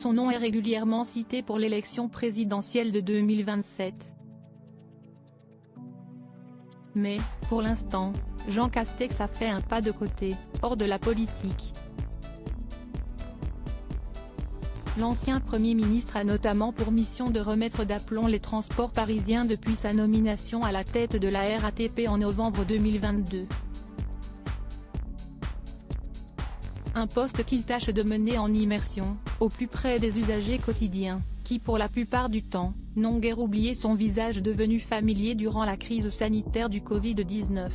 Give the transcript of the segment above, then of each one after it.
son nom est régulièrement cité pour l'élection présidentielle de 2027. Mais, pour l'instant, Jean Castex a fait un pas de côté, hors de la politique. L'ancien Premier ministre a notamment pour mission de remettre d'aplomb les transports parisiens depuis sa nomination à la tête de la RATP en novembre 2022. Un poste qu'il tâche de mener en immersion, au plus près des usagers quotidiens, qui pour la plupart du temps, n'ont guère oublié son visage devenu familier durant la crise sanitaire du Covid-19.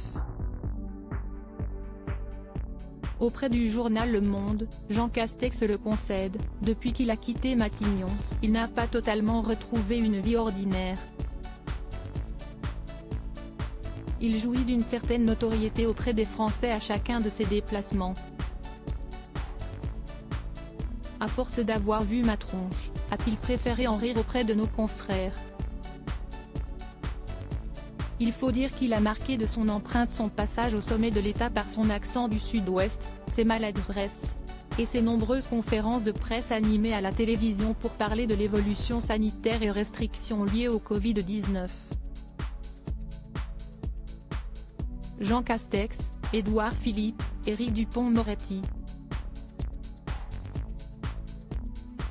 Auprès du journal Le Monde, Jean Castex le concède, depuis qu'il a quitté Matignon, il n'a pas totalement retrouvé une vie ordinaire. Il jouit d'une certaine notoriété auprès des Français à chacun de ses déplacements. À force d'avoir vu ma tronche, a-t-il préféré en rire auprès de nos confrères. Il faut dire qu'il a marqué de son empreinte son passage au sommet de l'État par son accent du Sud-Ouest, ses maladresses, et ses nombreuses conférences de presse animées à la télévision pour parler de l'évolution sanitaire et restrictions liées au Covid-19. Jean Castex, Édouard Philippe, Éric Dupond-Moretti.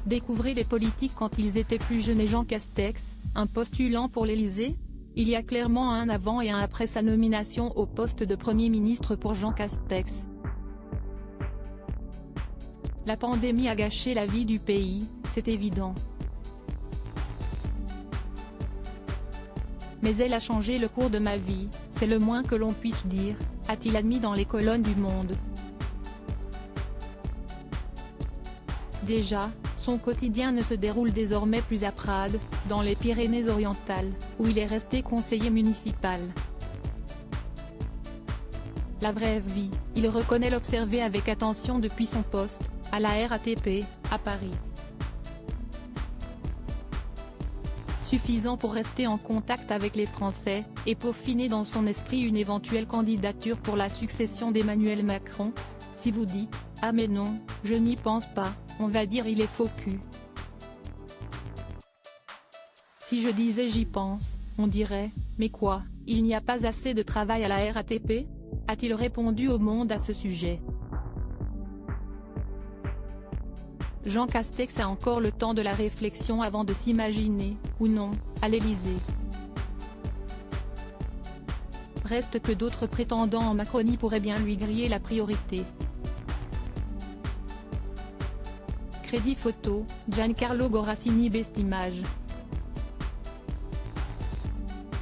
Découvrez les politiques quand ils étaient plus jeunes et Jean Castex, un postulant pour l'Élysée? Il y a clairement un avant et un après sa nomination au poste de Premier ministre pour Jean Castex. La pandémie a gâché la vie du pays, c'est évident. Mais elle a changé le cours de ma vie, c'est le moins que l'on puisse dire, a-t-il admis dans les colonnes du Monde. Déjà, son quotidien ne se déroule désormais plus à Prades, dans les Pyrénées-Orientales, où il est resté conseiller municipal. La vraie vie, il reconnaît l'observer avec attention depuis son poste, à la RATP, à Paris. Suffisant pour rester en contact avec les Français, et peaufiner dans son esprit une éventuelle candidature pour la succession d'Emmanuel Macron. Si vous dites « Ah mais non, je n'y pense pas », on va dire il est faux cul. Si je disais j'y pense, on dirait « Mais quoi, il n'y a pas assez de travail à la RATP ?» a-t-il répondu au Monde à ce sujet. Jean Castex a encore le temps de la réflexion avant de s'imaginer, ou non, à l'Élysée. Reste que d'autres prétendants en Macronie pourraient bien lui griller la priorité. Crédit photo, Giancarlo Gorassini Best Image.